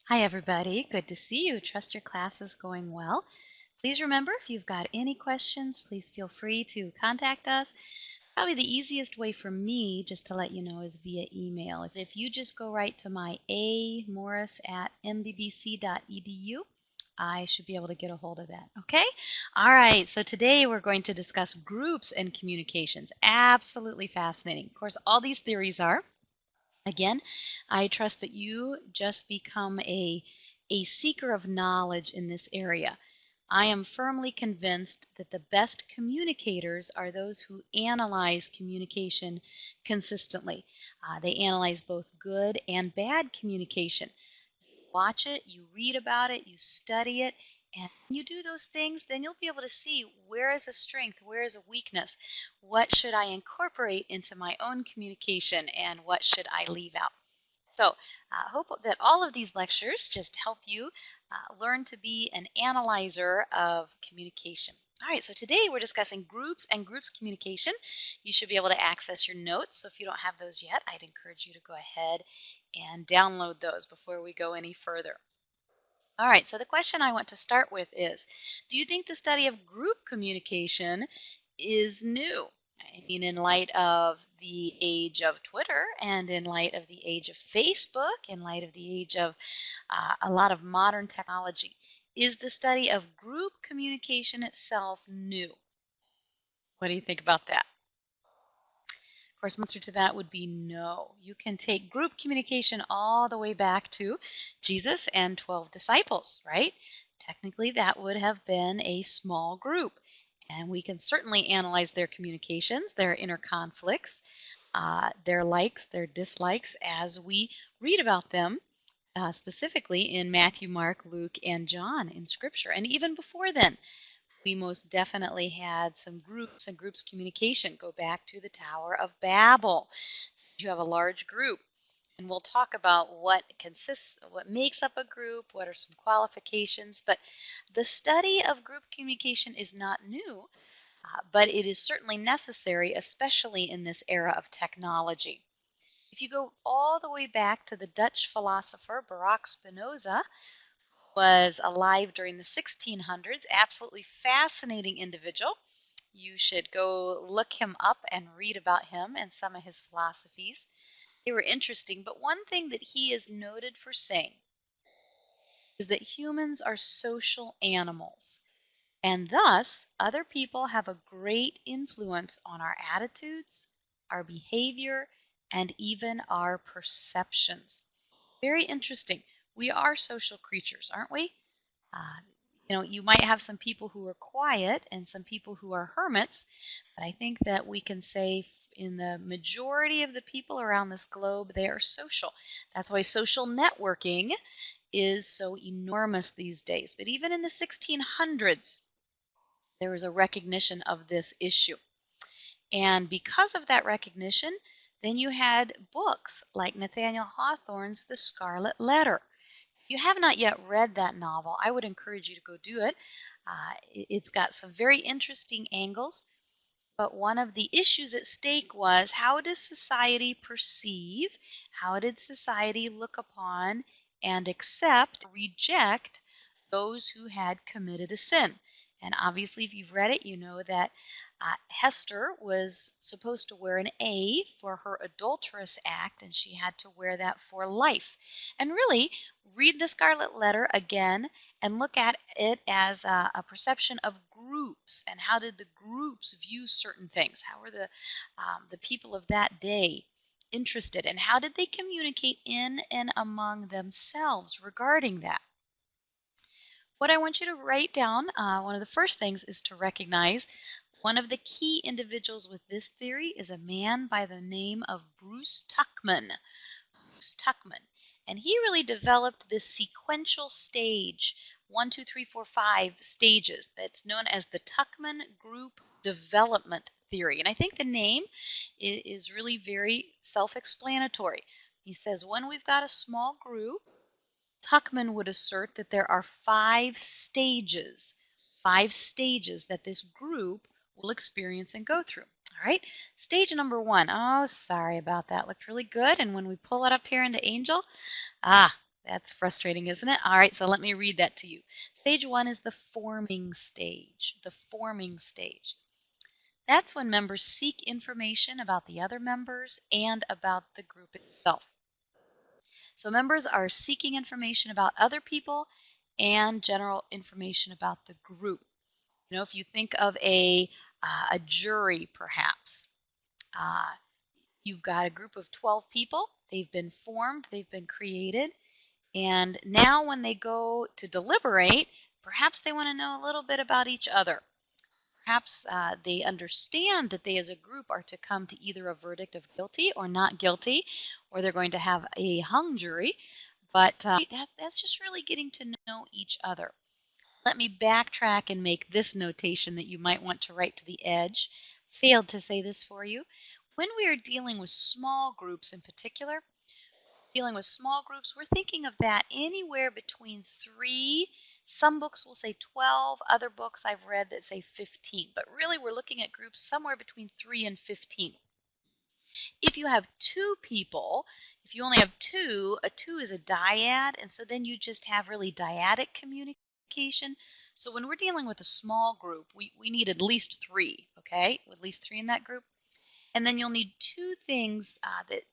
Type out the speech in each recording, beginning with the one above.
Hi, everybody. Good to see you. Trust your class is going well. Please remember, if you've got any questions, please feel free to contact us. Probably the easiest way for me, just to let you know, is via email. If you just go right to my amorris@mbbc.edu, I should be able to get a hold of that. Okay? All right. So today we're going to discuss groups and communications. Absolutely fascinating. Of course, all these theories are. Again, I trust that you just become a seeker of knowledge in this area. I am firmly convinced that the best communicators are those who analyze communication consistently. They analyze both good and bad communication. Watch it, you read about it, you study it, and when you do those things, then you'll be able to see where is a strength, where is a weakness, what should I incorporate into my own communication, and what should I leave out. So I hope that all of these lectures just help you learn to be an analyzer of communication. All right, so today we're discussing groups and groups communication. You should be able to access your notes, so if you don't have those yet, I'd encourage you to go ahead and download those before we go any further. All right, so the question I want to start with is, do you think the study of group communication is new? I mean, in light of the age of Twitter and in light of the age of Facebook, in light of the age of a lot of modern technology, is the study of group communication itself new? What do you think about that? Of course, the answer to that would be no. You can take group communication all the way back to Jesus and 12 disciples, right? Technically, that would have been a small group. And we can certainly analyze their communications, their inner conflicts, their likes, their dislikes, as we read about them, specifically in Matthew, Mark, Luke, and John in Scripture. And even before then, we most definitely had some groups and groups communication. Go back to the Tower of Babel. You have a large group, and we'll talk about what makes up a group, what are some qualifications. But the study of group communication is not new, but it is certainly necessary, especially in this era of technology. If you go all the way back to the Dutch philosopher Baruch Spinoza, was alive during the 1600s. Absolutely fascinating individual. You should go look him up and read about him and some of his philosophies. They were interesting, but one thing that he is noted for saying is that humans are social animals, and thus other people have a great influence on our attitudes, our behavior, and even our perceptions. Very interesting. We are social creatures, aren't we? Uh, you might have some people who are quiet and some people who are hermits, but I think that we can say in the majority of the people around this globe, they are social. That's why social networking is so enormous these days. But even in the 1600s, there was a recognition of this issue. And because of that recognition, then you had books like Nathaniel Hawthorne's The Scarlet Letter. If you have not yet read that novel, I would encourage you to go do it. It's got some very interesting angles, but one of the issues at stake was, how does society perceive, how did society look upon and accept, reject those who had committed a sin? And obviously, if you've read it, you know that Hester was supposed to wear an A for her adulterous act, and she had to wear that for life. And really, read the Scarlet Letter again and look at it as a perception of groups, and how did the groups view certain things? How were the people of that day interested, and how did they communicate in and among themselves regarding that? What I want you to write down, one of the first things is to recognize one of the key individuals with this theory is a man by the name of Bruce Tuckman. Bruce Tuckman. And he really developed this sequential stage, 1, 2, 3, 4, 5 stages, that's known as the Tuckman Group Development Theory. And I think the name is really very self-explanatory. He says when we've got a small group, Tuckman would assert that there are 5 stages that this group will experience and go through. All right, stage number 1. Oh, sorry about that. Looked really good. And when we pull it up here into Angel, That's frustrating, isn't it? All right, so let me read that to you. Stage 1 is the forming stage. The forming stage. That's when members seek information about the other members and about the group itself. So members are seeking information about other people and general information about the group. You know, if you think of a jury, perhaps, uh, you've got a group of 12 people. They've been formed, they've been created, and now when they go to deliberate, perhaps they want to know a little bit about each other. Perhaps they understand that they as a group are to come to either a verdict of guilty or not guilty, or they're going to have a hung jury. But that's just really getting to know each other. Let me backtrack and make this notation that you might want to write to the edge. Failed to say this for you. When we are dealing with small groups in particular, we're thinking of that anywhere between 3, some books will say 12, other books I've read that say 15, but really we're looking at groups somewhere between 3 and 15. If you have 2 people, if you only have 2, a 2 is a dyad, and so then you just have really dyadic communication. So when we're dealing with a small group, we need at least 3, okay? At least 3 in that group. And then you'll need 2 things,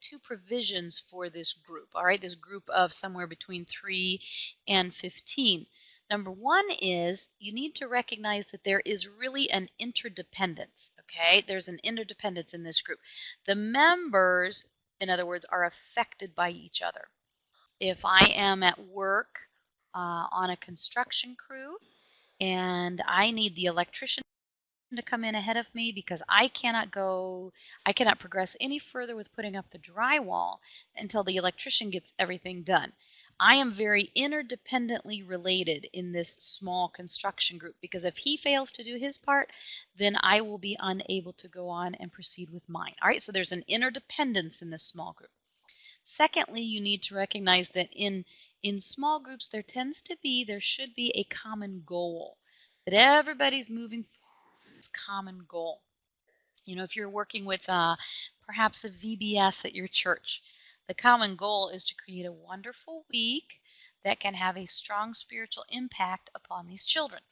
2 provisions for this group, all right? This group of somewhere between 3 and 15. Number 1 is you need to recognize that there is really an interdependence, okay? There's an interdependence in this group. The members, in other words, are affected by each other. If I am at work on a construction crew and I need the electrician to come in ahead of me because I cannot progress any further with putting up the drywall until the electrician gets everything done. I am very interdependently related in this small construction group because if he fails to do his part, then I will be unable to go on and proceed with mine. All right, so there's an interdependence in this small group. Secondly, you need to recognize that in small groups there should be a common goal, that everybody's moving common goal. You know, if you're working with perhaps a VBS at your church, the common goal is to create a wonderful week that can have a strong spiritual impact upon these children.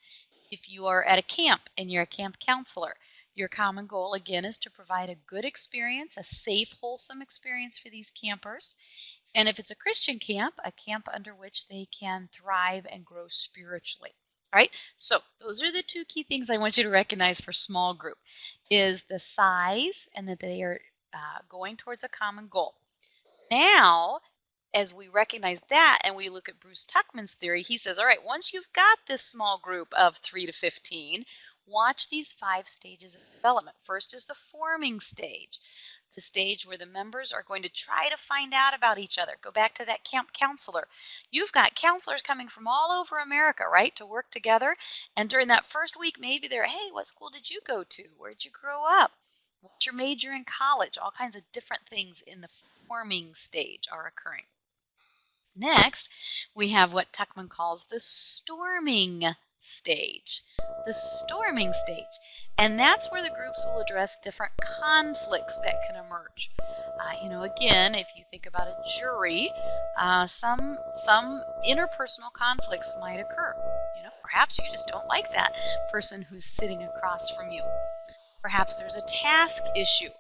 If you are at a camp and you're a camp counselor, your common goal, again, is to provide a good experience, a safe, wholesome experience for these campers. And if it's a Christian camp, a camp under which they can thrive and grow spiritually. All right, so those are the 2 key things I want you to recognize for small group, is the size and that they are going towards a common goal. Now, as we recognize that and we look at Bruce Tuckman's theory, he says, all right, once you've got this small group of 3 to 15, watch these 5 stages of development. First is the forming stage. The stage where the members are going to try to find out about each other. Go back to that camp counselor. You've got counselors coming from all over America, right, to work together. And during that first week, maybe they're, hey, what school did you go to? Where did you grow up? What's your major in college? All kinds of different things in the forming stage are occurring. Next, we have what Tuckman calls the storming stage. The storming stage. And that's where the groups will address different conflicts that can emerge. You know, again, if you think about a jury, some interpersonal conflicts might occur. You know, perhaps you just don't like that person who's sitting across from you. Perhaps there's a task issue.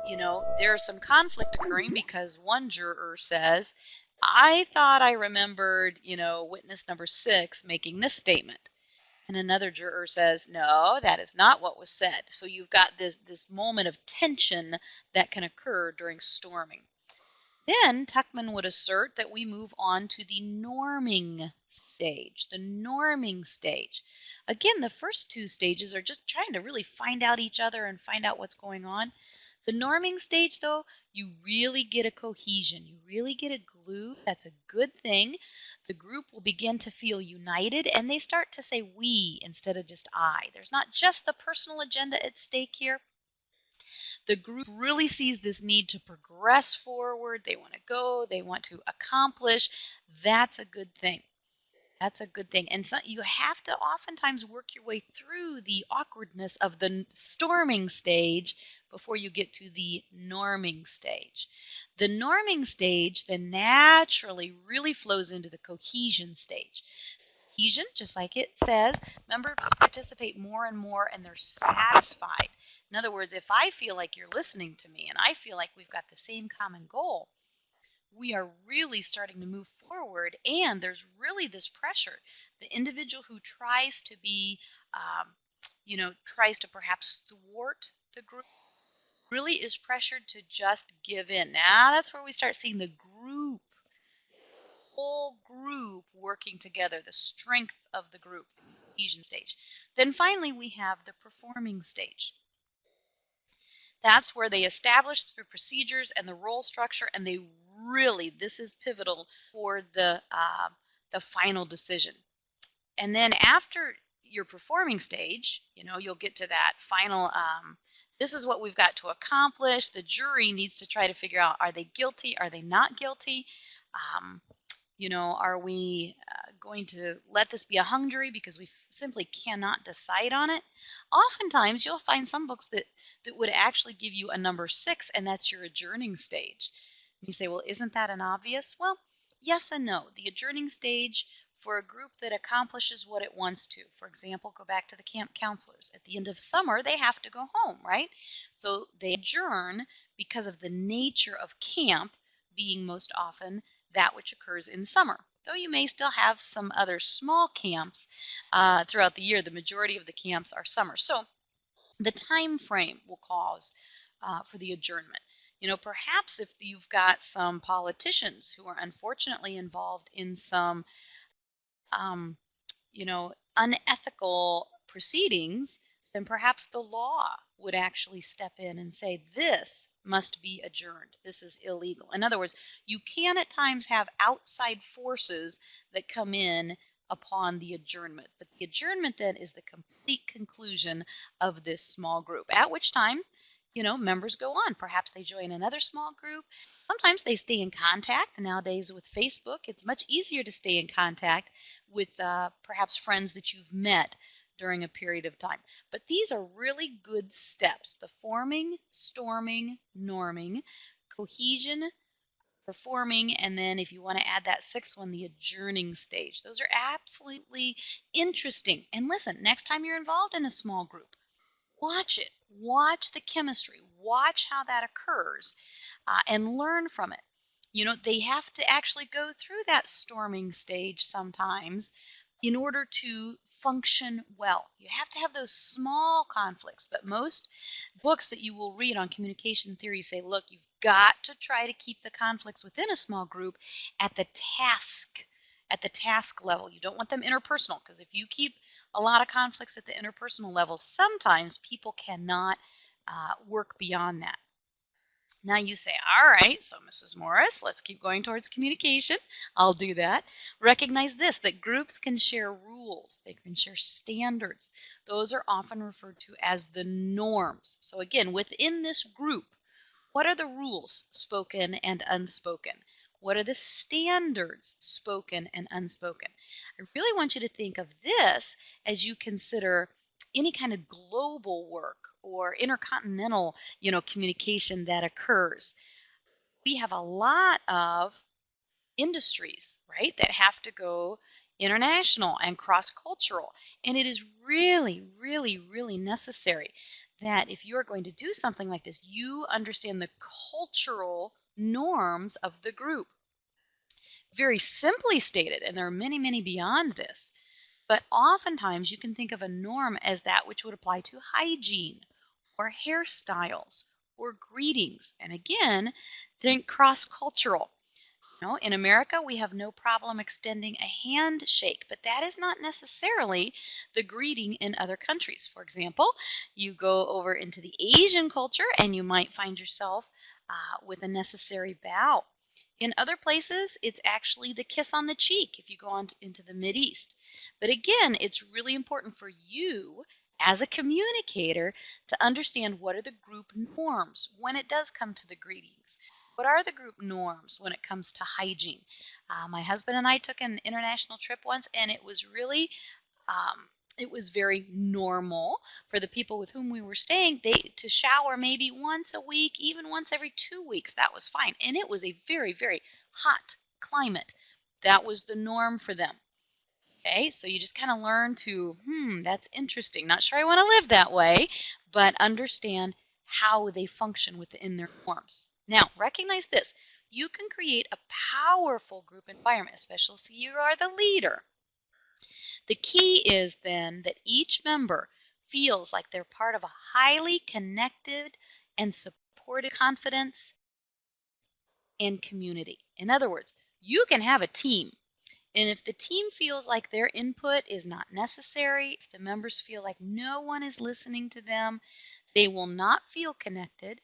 You know, there's some conflict occurring because one juror says, I thought I remembered, you know, witness number 6 making this statement. And another juror says, no, that is not what was said. So you've got this moment of tension that can occur during storming. Then Tuckman would assert that we move on to the norming stage. The norming stage. Again, the first 2 stages are just trying to really find out each other and find out what's going on. The norming stage, though, you really get a cohesion. You really get a glue. That's a good thing. The group will begin to feel united, and they start to say we instead of just I. There's not just the personal agenda at stake here. The group really sees this need to progress forward. They want to go. They want to accomplish. That's a good thing. That's a good thing. And so you have to oftentimes work your way through the awkwardness of the storming stage before you get to the norming stage. The norming stage then naturally really flows into the cohesion stage. Cohesion, just like it says, members participate more and more and they're satisfied. In other words, if I feel like you're listening to me and I feel like we've got the same common goal, we are really starting to move forward, and there's really this pressure. The individual who tries to be, tries to perhaps thwart the group really is pressured to just give in. Now that's where we start seeing the group, whole group working together, the strength of the group, cohesion stage. Then finally we have the performing stage. That's where they establish the procedures and the role structure, and they really, this is pivotal for the final decision. And then after your performing stage, you'll get to that final. This is what we've got to accomplish. The jury needs to try to figure out: are they guilty? Are they not guilty? Are we going to let this be a hung jury because we simply cannot decide on it? Oftentimes, you'll find some books that would actually give you a number 6, and that's your adjourning stage. You say, well, isn't that an obvious? Well, yes and no. The adjourning stage for a group that accomplishes what it wants to. For example, go back to the camp counselors. At the end of summer, they have to go home, right? So they adjourn because of the nature of camp being most often that which occurs in summer. Though you may still have some other small camps throughout the year, the majority of the camps are summer. So the time frame will cause for the adjournment. Perhaps if you've got some politicians who are unfortunately involved in some, unethical proceedings, then perhaps the law would actually step in and say, this must be adjourned. This is illegal. In other words, you can at times have outside forces that come in upon the adjournment. But the adjournment then is the complete conclusion of this small group, at which time, members go on. Perhaps they join another small group. Sometimes they stay in contact. Nowadays with Facebook, it's much easier to stay in contact with perhaps friends that you've met during a period of time. But these are really good steps: the forming, storming, norming, cohesion, performing, and then if you want to add that 6th one, the adjourning stage. Those are absolutely interesting. And listen, next time you're involved in a small group, watch it. Watch the chemistry. Watch how that occurs and learn from it. They have to actually go through that storming stage sometimes in order to function well. You have to have those small conflicts, but most books that you will read on communication theory say, look, you've got to try to keep the conflicts within a small group at the task level. You don't want them interpersonal, because if you keep a lot of conflicts at the interpersonal level, sometimes people cannot work beyond that. Now you say, all right, so Mrs. Morris, let's keep going towards communication. I'll do that. Recognize this, that groups can share rules. They can share standards. Those are often referred to as the norms. So again, within this group, what are the rules, spoken and unspoken? What are the standards, spoken and unspoken? I really want you to think of this as you consider any kind of global work or intercontinental, communication that occurs. We have a lot of industries, right, that have to go international and cross-cultural. And it is really, really, really necessary that if you're going to do something like this, you understand the cultural norms of the group. Very simply stated, and there are many, many beyond this, but oftentimes you can think of a norm as that which would apply to hygiene or hairstyles or greetings. And again, think cross-cultural. In America, we have no problem extending a handshake, but that is not necessarily the greeting in other countries. For example, you go over into the Asian culture and you might find yourself with a necessary bow. In other places, it's actually the kiss on the cheek if you go on into the Mideast. But again, it's really important for you as a communicator to understand what are the group norms when it does come to the greetings. What are the group norms when it comes to hygiene? My husband and I took an international trip once, and it was very normal for the people with whom we were staying to shower maybe once a week, even once every 2 weeks. That was fine. And it was a very, very hot climate. That was the norm for them. Okay, so you just kind of learn to, that's interesting. Not sure I want to live that way, but understand how they function within their norms. Now, recognize this. You can create a powerful group environment, especially if you are the leader. The key is then that each member feels like they're part of a highly connected and supported confidence and community. In other words, you can have a team, and if the team feels like their input is not necessary, if the members feel like no one is listening to them, they will not feel connected,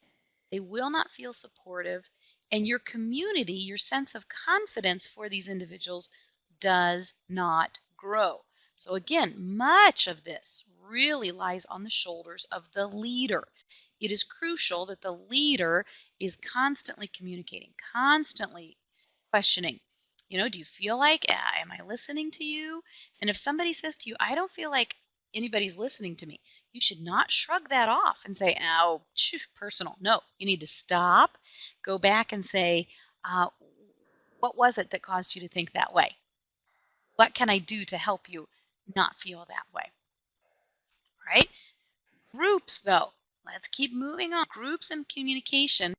they will not feel supportive, and your community, your sense of confidence for these individuals does not grow. So again, much of this really lies on the shoulders of the leader. It is crucial that the leader is constantly communicating, constantly questioning. Do you feel like, am I listening to you? And if somebody says to you, I don't feel like anybody's listening to me, you should not shrug that off and say, oh, personal. No, you need to stop, go back and say, what was it that caused you to think that way? What can I do to help you not feel that way? All right? Groups, though. Let's keep moving on. Groups and communication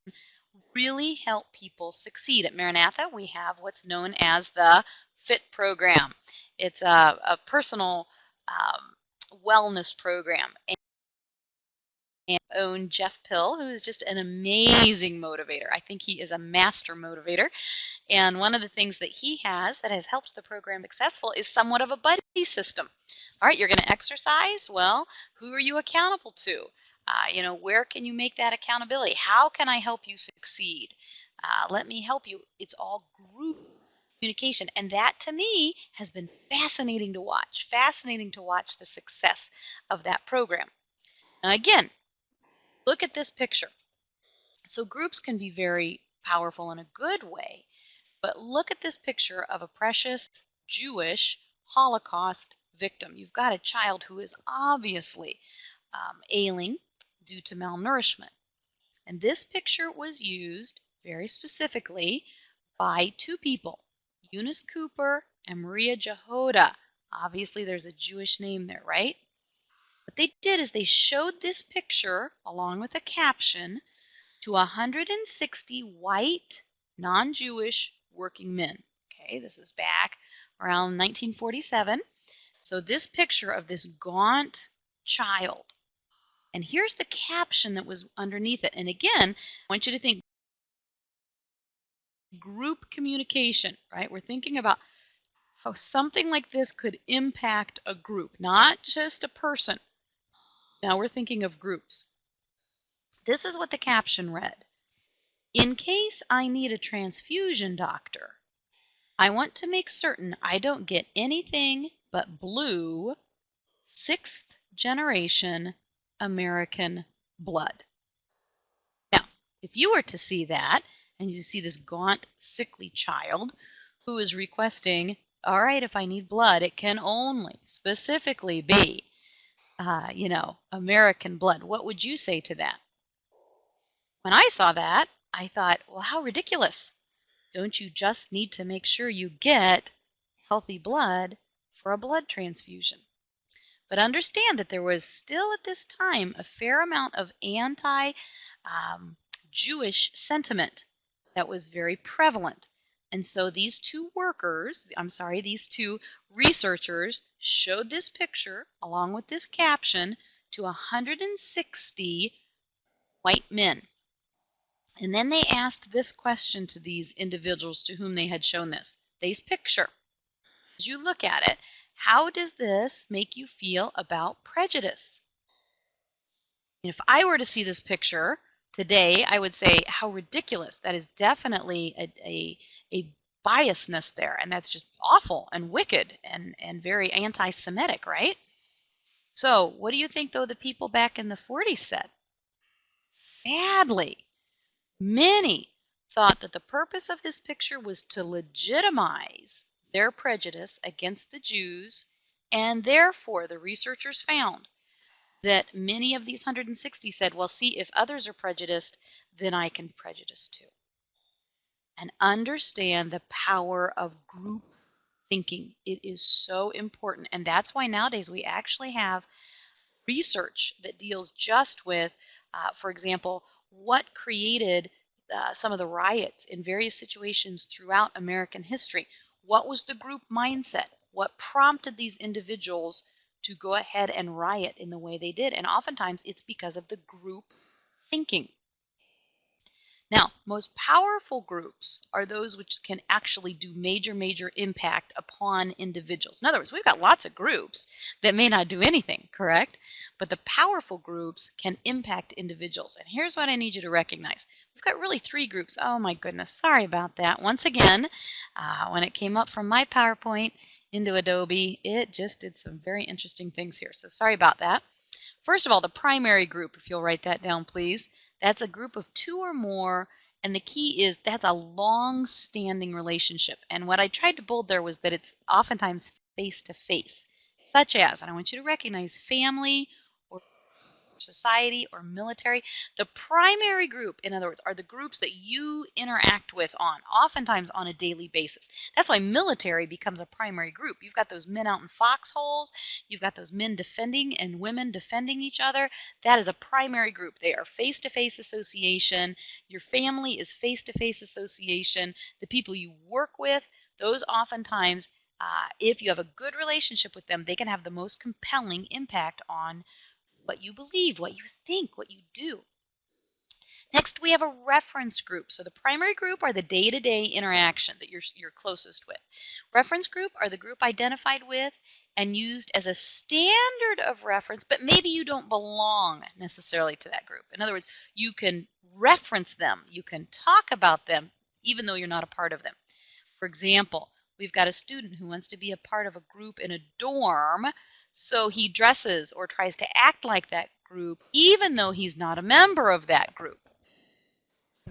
really help people succeed. At Maranatha, we have what's known as the FIT program. It's a personal wellness program. And own Jeff Pill, who is just an amazing motivator. I think he is a master motivator. And one of the things that he has that has helped the program successful is somewhat of a buddy system. All right, you're going to exercise. Well, who are you accountable to? Where can you make that accountability? How can I help you succeed? Let me help you. It's all group communication. And that, to me, has been fascinating to watch. Fascinating to watch the success of that program. Now, again, look at this picture. So groups can be very powerful in a good way, but look at this picture of a precious Jewish Holocaust victim. You've got a child who is obviously ailing due to malnourishment. And this picture was used very specifically by two people, Eunice Cooper and Maria Jehoda. Obviously, there's a Jewish name there, right? What they did is they showed this picture along with a caption to 160 white, non-Jewish working men. Okay, this is back around 1947. So this picture of this gaunt child. And here's the caption that was underneath it. And again, I want you to think group communication, right? We're thinking about how something like this could impact a group, not just a person. Now we're thinking of groups. This is what the caption read. In case I need a transfusion, doctor, I want to make certain I don't get anything but blue, 6th generation American blood. Now, if you were to see that, and you see this gaunt, sickly child who is requesting, all right, if I need blood, it can only specifically be, American blood, what would you say to that? When I saw that, I thought, well, how ridiculous. Don't you just need to make sure you get healthy blood for a blood transfusion? But understand that there was still at this time a fair amount of anti-Jewish sentiment that was very prevalent. And so these two researchers showed this picture along with this caption to 160 white men. And then they asked this question to these individuals to whom they had shown this picture. As you look at it, how does this make you feel about prejudice? If I were to see this picture today, I would say, how ridiculous. That is definitely a biasness there, and that's just awful and wicked and very anti-Semitic, right? So what do you think, though, the people back in the 40s said? Sadly, many thought that the purpose of this picture was to legitimize their prejudice against the Jews, and therefore the researchers found that many of these 160 said, well, see, if others are prejudiced, then I can prejudice too. And understand the power of group thinking. It is so important, and that's why nowadays we actually have research that deals just with, for example, what created some of the riots in various situations throughout American history. What was the group mindset? What prompted these individuals to go ahead and riot in the way they did? And oftentimes it's because of the group thinking. Now, most powerful groups are those which can actually do major impact upon individuals. In other words, we've got lots of groups that may not do anything, correct? But the powerful groups can impact individuals. And here's what I need you to recognize. We've got really 3 groups. Oh my goodness, sorry about that. Once again, when it came up from my PowerPoint into Adobe, it just did some very interesting things here. So sorry about that. First of all, the primary group, if you'll write that down, please. That's a group of 2 or more, and the key is that's a long-standing relationship. And what I tried to bold there was that it's oftentimes face-to-face, such as, and I want you to recognize family or society or military. The primary group, in other words, are the groups that you interact with oftentimes on a daily basis. That's why military becomes a primary group. You've got those men out in foxholes. You've got those men defending and women defending each other. That is a primary group. They are face-to-face association. Your family is face-to-face association. The people you work with, those oftentimes, if you have a good relationship with them, they can have the most compelling impact on what you believe, what you think, what you do. Next, we have a reference group. So the primary group are the day-to-day interaction that you're closest with. Reference group are the group identified with and used as a standard of reference, but maybe you don't belong necessarily to that group. In other words, you can reference them, you can talk about them, even though you're not a part of them. For example, we've got a student who wants to be a part of a group in a dorm, so he dresses or tries to act like that group even though he's not a member of that group.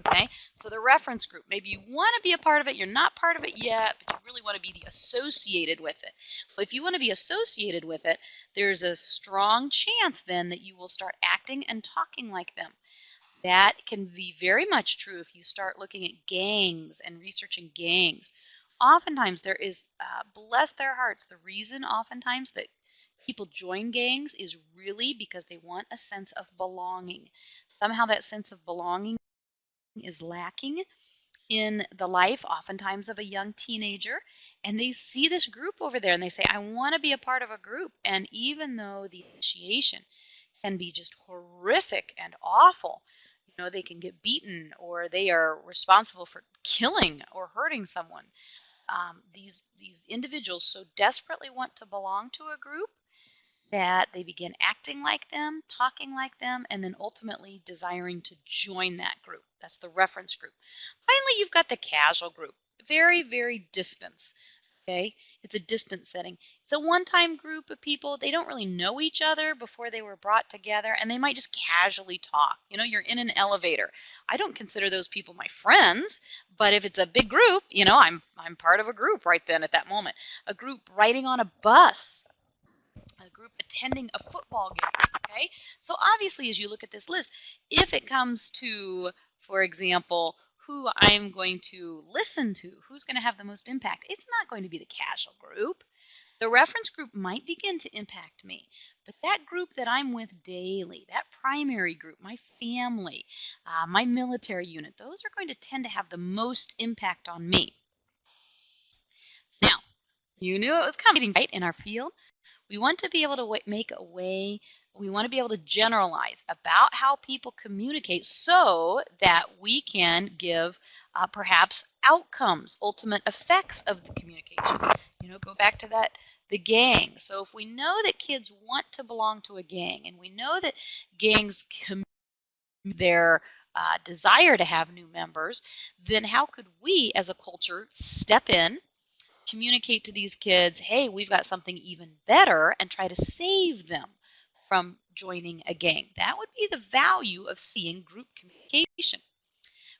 Okay, so the reference group, maybe you want to be a part of it, you're not part of it yet, but you really want to be associated with it. Well, if you want to be associated with it, there's a strong chance then that you will start acting and talking like them. That can be very much true if you start looking at gangs and researching gangs. Oftentimes there is, bless their hearts, the reason oftentimes that people join gangs is really because they want a sense of belonging. Somehow that sense of belonging is lacking in the life oftentimes of a young teenager, and they see this group over there and they say, I want to be a part of a group. And even though the initiation can be just horrific and awful, they can get beaten or they are responsible for killing or hurting someone. These individuals so desperately want to belong to a group that they begin acting like them, talking like them, and then ultimately desiring to join that group. That's the reference group. Finally, you've got the casual group. Very distant. Okay? It's a distant setting. It's a one-time group of people. They don't really know each other before they were brought together, and they might just casually talk. You're in an elevator. I don't consider those people my friends, but if it's a big group, I'm part of a group right then at that moment. A group riding on a bus. A group attending a football game, okay? So obviously as you look at this list, if it comes to, for example, who I'm going to listen to, who's going to have the most impact, it's not going to be the casual group. The reference group might begin to impact me, but that group that I'm with daily, that primary group, my family, my military unit, those are going to tend to have the most impact on me. Now, you knew it was coming, right, in our field? We want to be able to we want to be able to generalize about how people communicate so that we can give perhaps outcomes, ultimate effects of the communication. Go back to the gang. So if we know that kids want to belong to a gang and we know that gangs their desire to have new members, then how could we as a culture step in, communicate to these kids, hey, we've got something even better, and try to save them from joining a gang? That would be the value of seeing group communication.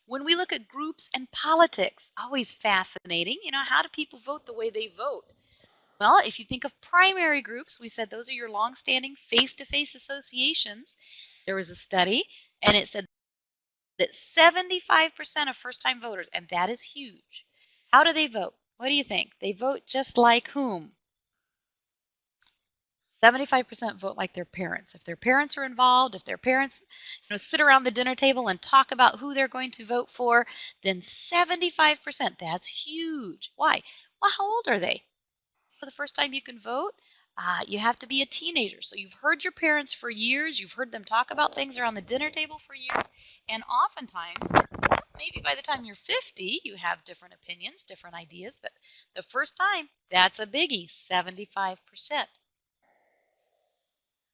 When we look at groups and politics, always fascinating. How do people vote the way they vote? Well, if you think of primary groups, we said those are your long-standing face-to-face associations. There was a study, and it said that 75% of first-time voters, and that is huge. How do they vote? What do you think? They vote just like whom? 75% vote like their parents. If their parents are involved, if their parents sit around the dinner table and talk about who they're going to vote for, then 75%, that's huge. Why? Well, how old are they? For the first time you can vote, you have to be a teenager. So you've heard your parents for years. You've heard them talk about things around the dinner table for years. And oftentimes, maybe by the time you're 50, you have different opinions, different ideas. But the first time, that's a biggie, 75%.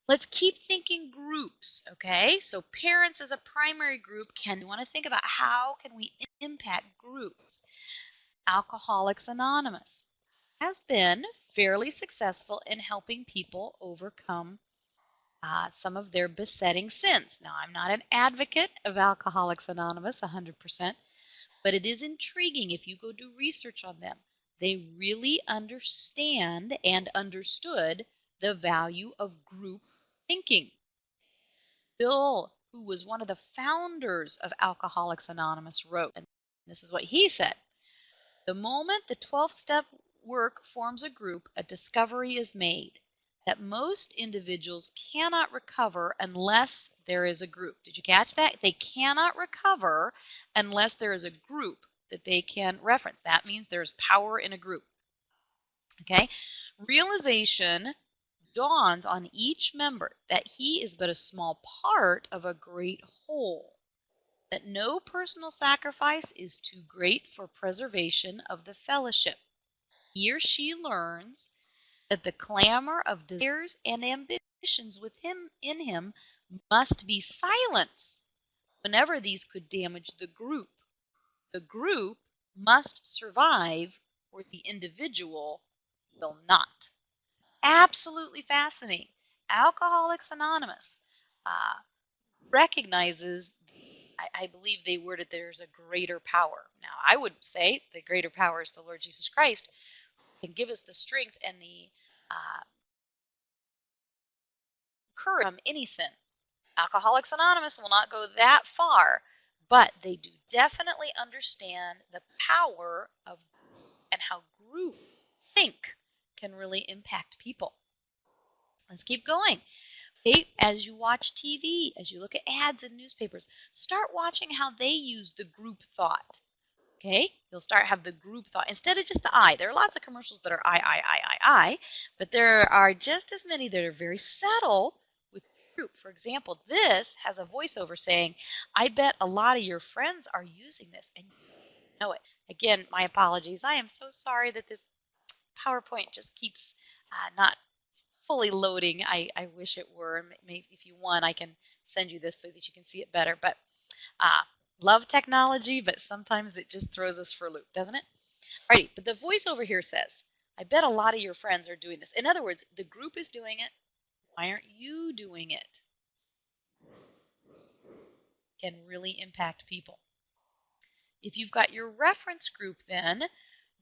Let's keep thinking groups, okay? So parents as a primary group, we want to think about how can we impact groups. Alcoholics Anonymous has been fairly successful in helping people overcome some of their besetting sins. Now, I'm not an advocate of Alcoholics Anonymous 100%, but it is intriguing if you go do research on them. They really understand and understood the value of group thinking. Bill, who was one of the founders of Alcoholics Anonymous, wrote, and this is what he said: the moment the 12-step work forms a group, a discovery is made that most individuals cannot recover unless there is a group. Did you catch that? They cannot recover unless there is a group that they can reference. That means there's power in a group. Okay? Realization dawns on each member that he is but a small part of a great whole, that no personal sacrifice is too great for preservation of the fellowship. He or she learns that the clamor of desires and ambitions in him must be silenced whenever these could damage the group. The group must survive, or the individual will not. Absolutely fascinating. Alcoholics Anonymous recognizes, I believe they worded there's a greater power. Now, I would say the greater power is the Lord Jesus Christ, who can give us the strength and the courage from any sin. Alcoholics Anonymous will not go that far, but they do definitely understand the power of group and how group think can really impact people. Let's keep going. Okay, as you watch TV, as you look at ads in newspapers, start watching how they use the group thought. Okay, you'll start have the group thought instead of just the I. There are lots of commercials that are I, but there are just as many that are very subtle with group. For example, this has a voiceover saying, "I bet a lot of your friends are using this and you know it." Again, my apologies. I am so sorry that this PowerPoint just keeps not fully loading. I wish it were. Maybe if you want, I can send you this so that you can see it better. But love technology, but sometimes it just throws us for a loop, doesn't it? Alrighty, but the voiceover here says, "I bet a lot of your friends are doing this." In other words, the group is doing it. Why aren't you doing it? Can really impact people. If you've got your reference group, then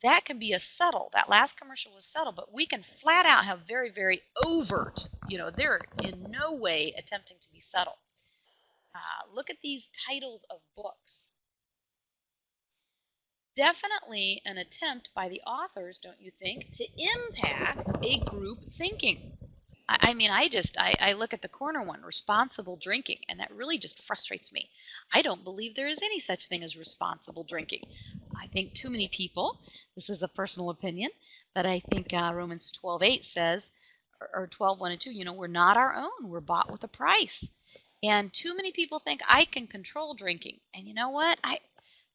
that can be a subtle. That last commercial was subtle, but we can flat out have very, very overt. They're in no way attempting to be subtle. Look at these titles of books. Definitely an attempt by the authors, don't you think, to impact a group thinking. I mean, I look at the corner one, responsible drinking, and that really just frustrates me. I don't believe there is any such thing as responsible drinking. I think too many people, this is a personal opinion, but I think Romans 12:8 says, or 12:1 and 2, we're not our own. We're bought with a price. And too many people think I can control drinking. And you know what?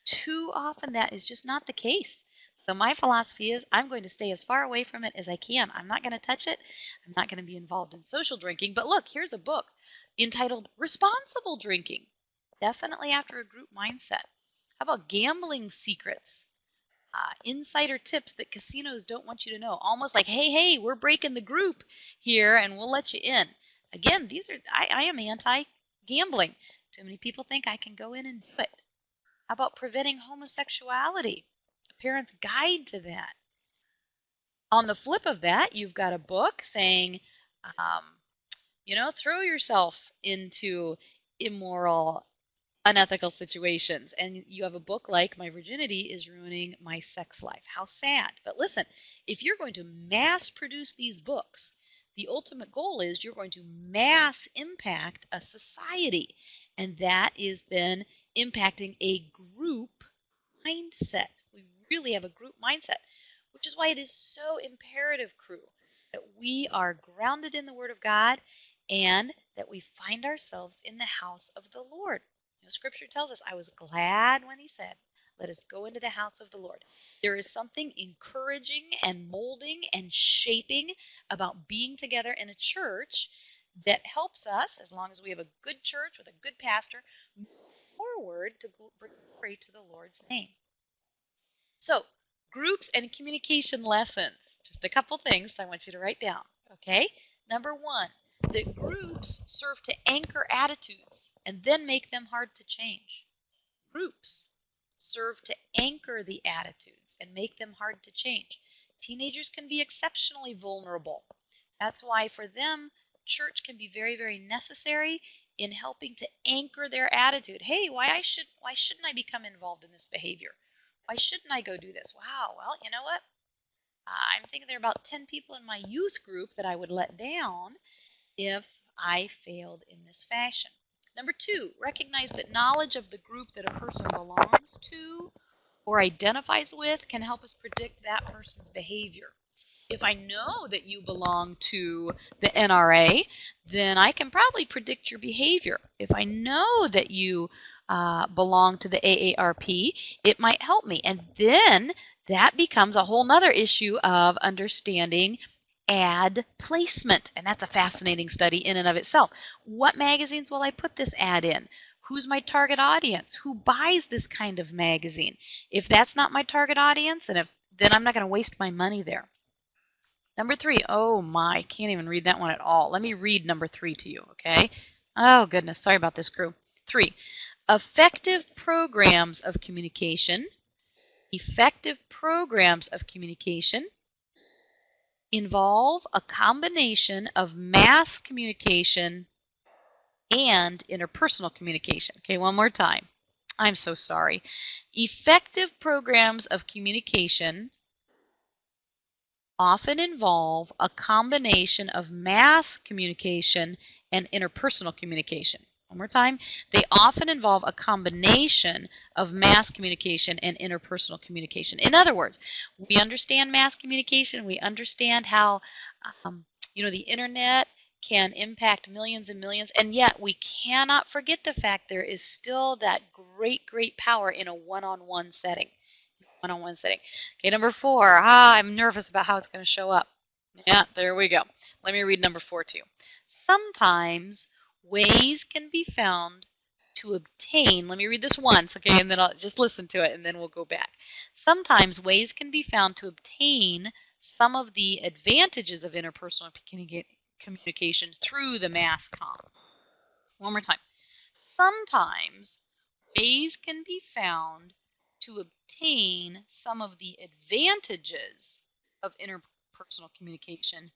Too often that is just not the case. So my philosophy is I'm going to stay as far away from it as I can. I'm not going to touch it. I'm not going to be involved in social drinking. But look, here's a book entitled Responsible Drinking. Definitely after a group mindset. How about Gambling Secrets? Insider tips that casinos don't want you to know. Almost like, hey, we're breaking the group here and we'll let you in. Again, I am anti-gambling. Too many people think I can go in and do it. How about preventing homosexuality? A parent's guide to that. On the flip of that, you've got a book saying, um, throw yourself into immoral, unethical situations. And you have a book like My Virginity is Ruining My Sex Life. How sad. But listen, if you're going to mass produce these books, the ultimate goal is you're going to mass impact a society. And that is then impacting a group mindset. We really have a group mindset, which is why it is so imperative, crew, that we are grounded in the Word of God and that we find ourselves in the house of the Lord. Scripture tells us, I was glad when he said, let us go into the house of the Lord. There is something encouraging and molding and shaping about being together in a church that helps us, as long as we have a good church with a good pastor, move forward to bring glory to the Lord's name. So, groups and communication lessons. Just a couple things I want you to write down, okay? Number one, that groups serve to anchor attitudes and then make them hard to change. Groups serve to anchor the attitudes and make them hard to change. Teenagers can be exceptionally vulnerable. That's why for them, church can be very, very necessary in helping to anchor their attitude. Hey, why shouldn't I become involved in this behavior? Why shouldn't I go do this? Wow, well, you know what? I'm thinking there are about 10 people in my youth group that I would let down if I failed in this fashion. Number two, recognize that knowledge of the group that a person belongs to or identifies with can help us predict that person's behavior. If I know that you belong to the NRA, then I can probably predict your behavior. If I know that you belong to the AARP, it might help me. And then that becomes a whole nother issue of understanding ad placement. And that's a fascinating study in and of itself. What magazines will I put this ad in? Who's my target audience? Who buys this kind of magazine? If that's not my target audience, then I'm not going to waste my money there. Number three, oh my, can't even read that one at all. Let me read number three to you, okay? Oh goodness, sorry about this, crew. Three, effective programs of communication. Effective programs of communication involve a combination of mass communication and interpersonal communication. Okay, one more time. I'm so sorry. Effective programs of communication often involve a combination of mass communication and interpersonal communication. One more time. They often involve a combination of mass communication and interpersonal communication. In other words, we understand mass communication. We understand how, the internet can impact millions and millions, and yet we cannot forget the fact there is still that great, great power in a one-on-one setting. One-on-one setting. Okay, number four. I'm nervous about how it's going to show up. Yeah, there we go. Let me read number four to you. Sometimes ways can be found to obtain, let me read this once, okay, and then I'll just listen to it, and then we'll go back. Sometimes ways can be found to obtain some of the advantages of interpersonal communication through the mass comm. One more time. Sometimes ways can be found to obtain some of the advantages of interpersonal communication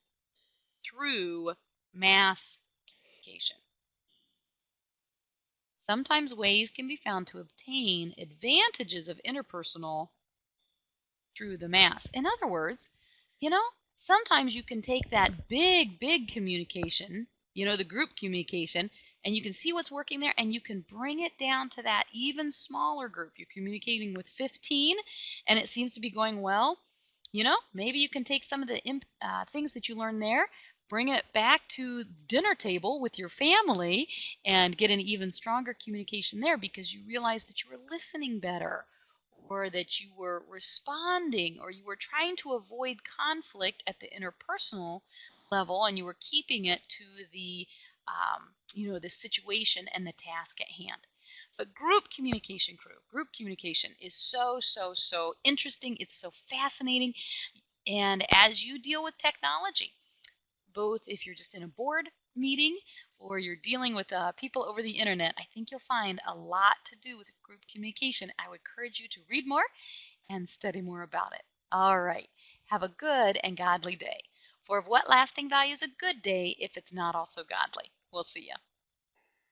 through mass communication. Sometimes ways can be found to obtain advantages of interpersonal through the mass. In other words, sometimes you can take that big, big communication, the group communication, and you can see what's working there, and you can bring it down to that even smaller group. You're communicating with 15, and it seems to be going well. Maybe you can take some of the things that you learned there, bring it back to dinner table with your family, and get an even stronger communication there because you realized that you were listening better, or that you were responding, or you were trying to avoid conflict at the interpersonal level, and you were keeping it to the the situation and the task at hand. But group communication, crew, group communication is so, so, so interesting. It's so fascinating. And as you deal with technology, both if you're just in a board meeting or you're dealing with people over the internet, I think you'll find a lot to do with group communication. I would encourage you to read more and study more about it. All right. Have a good and godly day. For of what lasting value is a good day if it's not also godly? We'll see you.